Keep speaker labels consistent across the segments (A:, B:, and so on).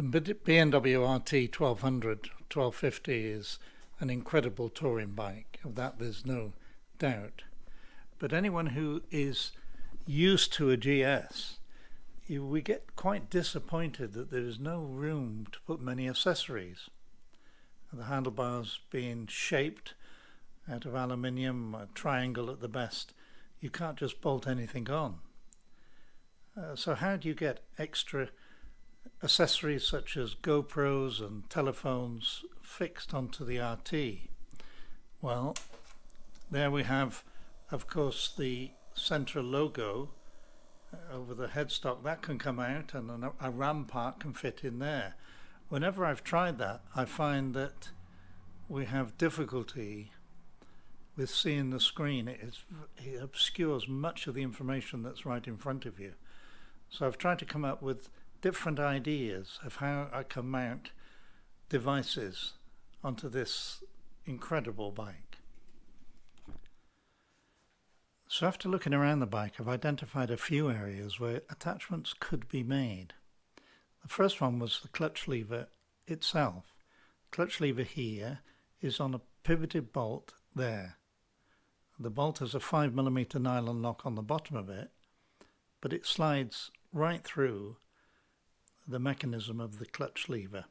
A: The BMW RT 1250 is an incredible touring bike, of that there's no doubt. But anyone who is used to a GS, we get quite disappointed that there is no room to put many accessories. The handlebars being shaped out of aluminium, a triangle at the best, you can't just bolt anything on. So how do you get extra accessories such as GoPros and telephones fixed onto the RT? Well, there we have, of course, the central logo over the headstock. That can come out, and a RAM part can fit in there. Whenever I've tried that, I find that we have difficulty with seeing the screen. It obscures much of the information that's right in front of you. So I've tried to come up with different ideas of how I can mount devices onto this incredible bike. So after looking around the bike, I've identified a few areas where attachments could be made. The first one was the clutch lever itself. Clutch lever here is on a pivoted bolt there. The bolt has a 5mm nylon lock on the bottom of it, but it slides right through the mechanism of the clutch lever.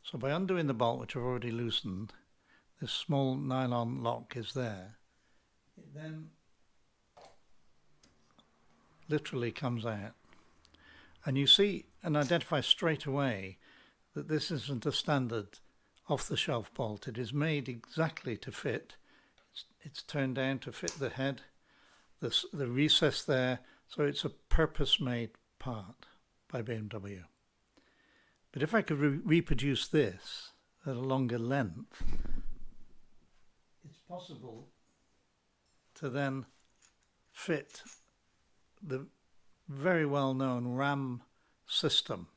A: So by undoing the bolt, which I've already loosened, this small nylon lock is there. It then literally comes out. And you see and identify straight away that this isn't a standard off-the-shelf bolt. It is made exactly to fit. It's turned down to fit the head, the recess there, so it's a purpose-made part by BMW. But if I could reproduce this at a longer length, it's possible to then fit the very well-known RAM system.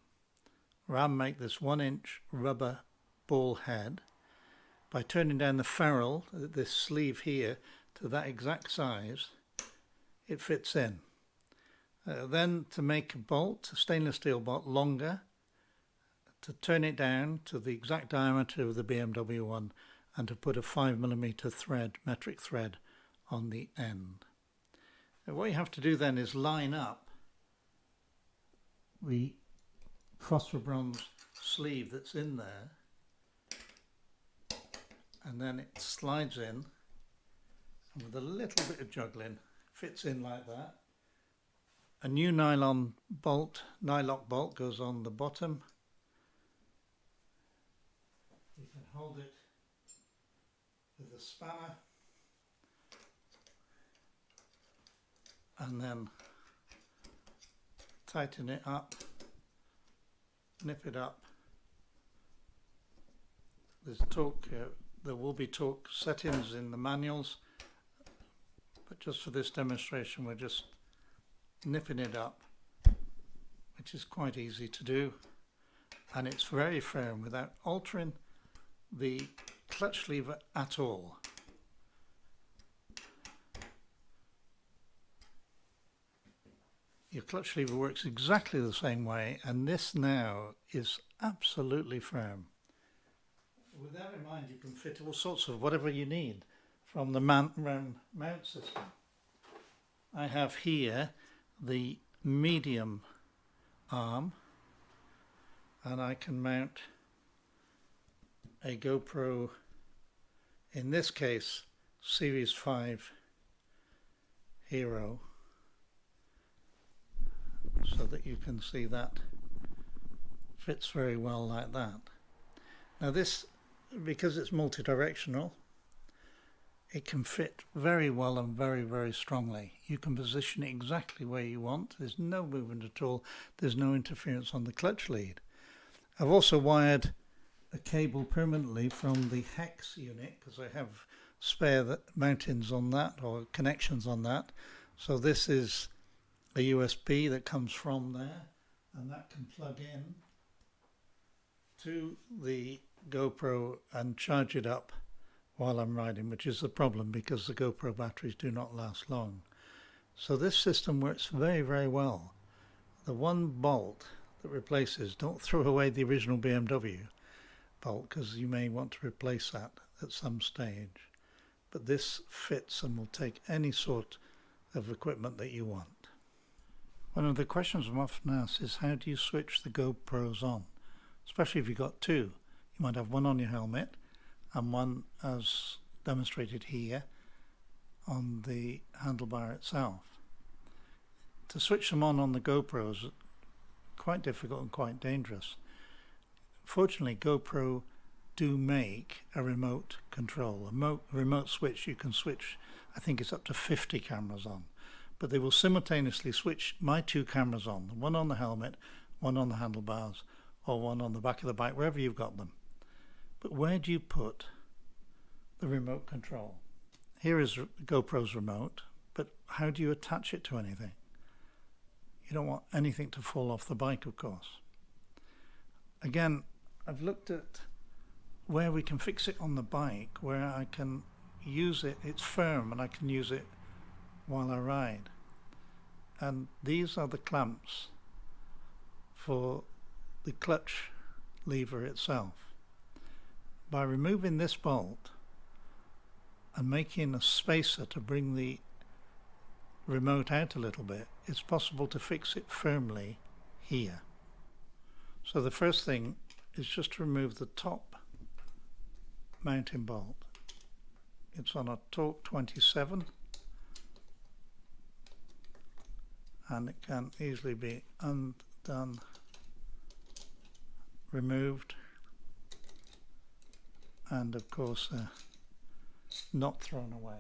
A: RAM make this 1-inch rubber ball head. By turning down the ferrule, this sleeve here, to that exact size, it fits in. Then to make a bolt, a stainless steel bolt, longer, to turn it down to the exact diameter of the BMW one, and to put a 5mm thread, metric thread, on the end. Now what you have to do then is line up the phosphor bronze sleeve that's in there, and then it slides in, and with a little bit of juggling fits in like that. A new nylon bolt, nylock bolt, goes on the bottom. You can hold it with a spanner and then tighten it up, nip it up. There's torque, there will be torque settings in the manuals, but just for this demonstration we're just nipping it up, which is quite easy to do, and it's very firm without altering the clutch lever at all. Your clutch lever works exactly the same way, and this now is absolutely firm. With that in mind, you can fit all sorts of whatever you need from the mount system. I have here the medium arm, and I can mount a GoPro, in this case Series 5 Hero, so that you can see that fits very well like that. Now this, because it's multi-directional, it can fit very well and very, very strongly. You can position it exactly where you want. There's no movement at all. There's no interference on the clutch lead. I've also wired a cable permanently from the hex unit, because I have spare mountings on that, or connections on that. So this is a USB that comes from there, and that can plug in to the GoPro and charge it up while I'm riding, which is the problem because the GoPro batteries do not last long. So this system works very, very well. The one bolt that replaces. Don't throw away the original BMW bolt, because you may want to replace that at some stage. But this fits and will take any sort of equipment that you want. One of the questions I'm often asked is, how do you switch the GoPros on? Especially if you've got two. You might have one on your helmet and one, as demonstrated here, on the handlebar itself. To switch them on the GoPros is quite difficult and quite dangerous. Fortunately, GoPro do make a remote control. A remote switch, you can switch, I think it's up to 50 cameras on. But they will simultaneously switch my two cameras on, one on the helmet, one on the handlebars, or one on the back of the bike, wherever you've got them. But where do you put the remote control? Here is GoPro's remote, but how do you attach it to anything? You don't want anything to fall off the bike, of course. Again, I've looked at where we can fix it on the bike, where I can use it, it's firm and I can use it while I ride. And these are the clamps for the clutch lever itself. By removing this bolt and making a spacer to bring the remote out a little bit, it's possible to fix it firmly here. So the first thing is just to remove the top mounting bolt. It's on a torque 27 and it can easily be undone, removed, and of course not thrown away.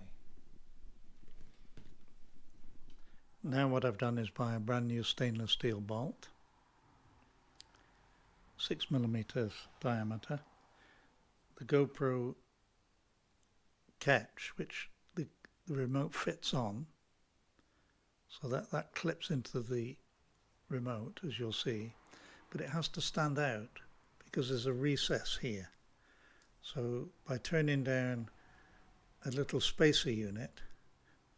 A: Now what I've done is buy a brand new stainless steel bolt, 6mm diameter, the GoPro catch which the remote fits on, so that clips into the remote, as you'll see, but it has to stand out because there's a recess here. So by turning down a little spacer unit,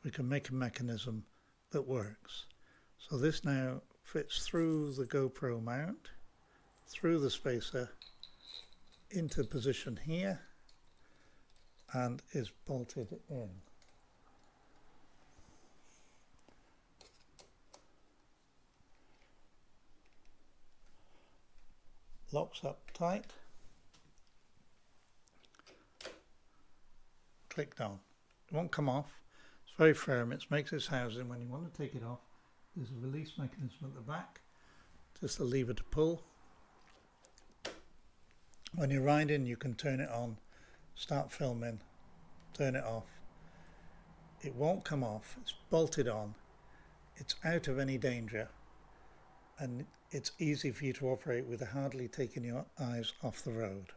A: we can make a mechanism that works. So this now fits through the GoPro mount, through the spacer, into position here, and is bolted in. Locks up tight, clicked on. It won't come off, it's very firm, it makes its housing. When you want to take it off, there's a release mechanism at the back, just a lever to pull. When you're riding, you can turn it on, start filming, turn it off. It won't come off, it's bolted on, it's out of any danger, and it's easy for you to operate with hardly taking your eyes off the road.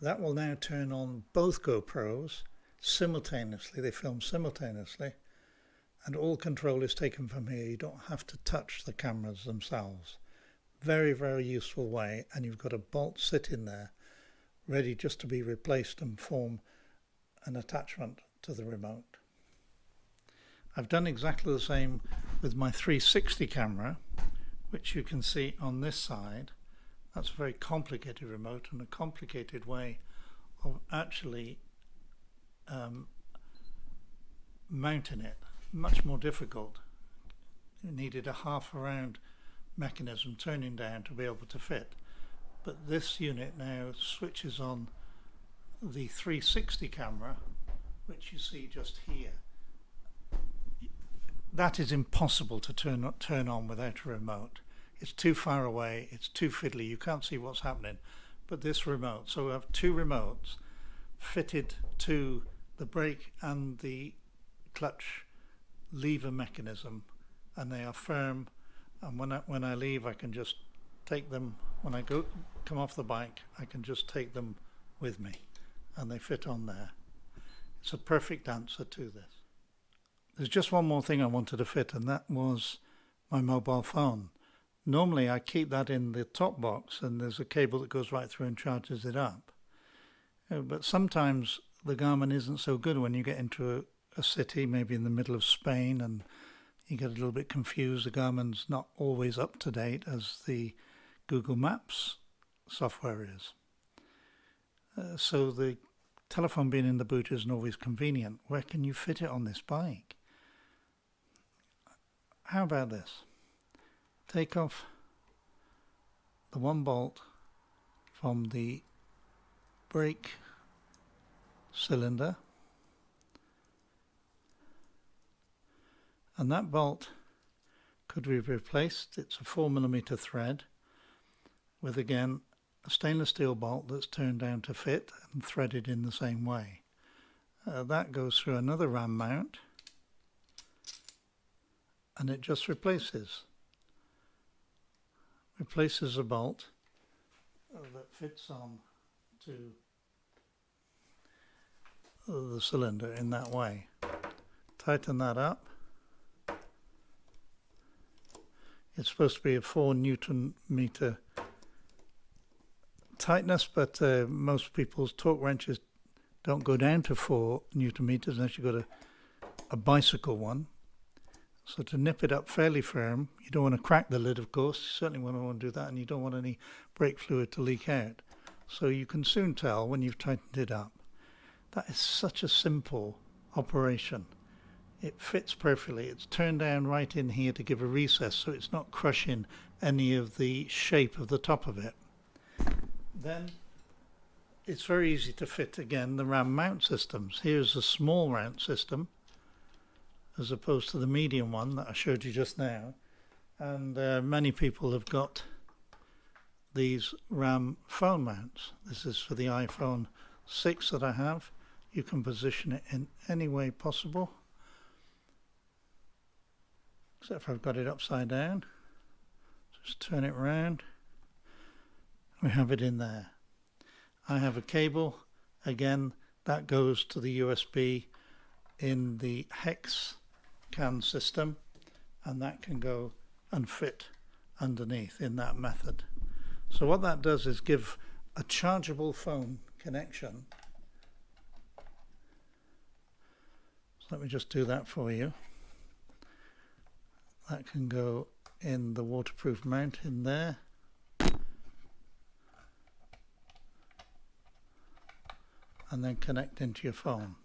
A: That will now turn on both GoPros simultaneously. They film simultaneously, and all control is taken from here. You don't have to touch the cameras themselves. Very, very useful way, and you've got a bolt sitting there ready just to be replaced and form an attachment to the remote. I've done exactly the same with my 360 camera, which you can see on this side. That's a very complicated remote and a complicated way of actually mounting it. Much more difficult. You needed a half a round mechanism turning down to be able to fit. But this unit now switches on the 360 camera, which you see just here. That is impossible to turn on without a remote. It's too far away, it's too fiddly, you can't see what's happening. But this remote, so we have two remotes fitted to the brake and the clutch lever mechanism, and they are firm, and when I leave I can just take them. When I come off the bike, I can just take them with me and they fit on there. It's a perfect answer to this. There's just one more thing I wanted to fit, and that was my mobile phone. Normally I keep that in the top box and there's a cable that goes right through and charges it up. But sometimes the Garmin isn't so good when you get into a city, maybe in the middle of Spain, and you get a little bit confused. The Garmin's not always up to date as the Google Maps software is. So the telephone being in the boot isn't always convenient. Where can you fit it on this bike? How about this? Take off the one bolt from the brake cylinder, and that bolt could be replaced. It's a 4mm thread with, again, a stainless steel bolt that's turned down to fit and threaded in the same way. That goes through another ram mount, and it just replaces a bolt that fits on to the cylinder in that way. Tighten that up. It's supposed to be a 4 Newton meter tightness, but most people's torque wrenches don't go down to 4 Newton meters unless you've got a bicycle one. So to nip it up fairly firm, you don't want to crack the lid, of course. You certainly won't want to do that, and you don't want any brake fluid to leak out. So you can soon tell when you've tightened it up. That is such a simple operation. It fits perfectly. It's turned down right in here to give a recess, so it's not crushing any of the shape of the top of it. Then it's very easy to fit, again, the ram mount systems. Here's a small mount system as opposed to the medium one that I showed you just now, and many people have got these ram phone mounts. This is for the iPhone 6 that I have. You can position it in any way possible, except for I've got it upside down. Just turn it round. We have it in there. I have a cable, again, that goes to the USB in the hex can system, and that can go and fit underneath in that method. So what that does is give a chargeable phone connection. So let me just do that for you. That can go in the waterproof mount in there. And then connect into your phone.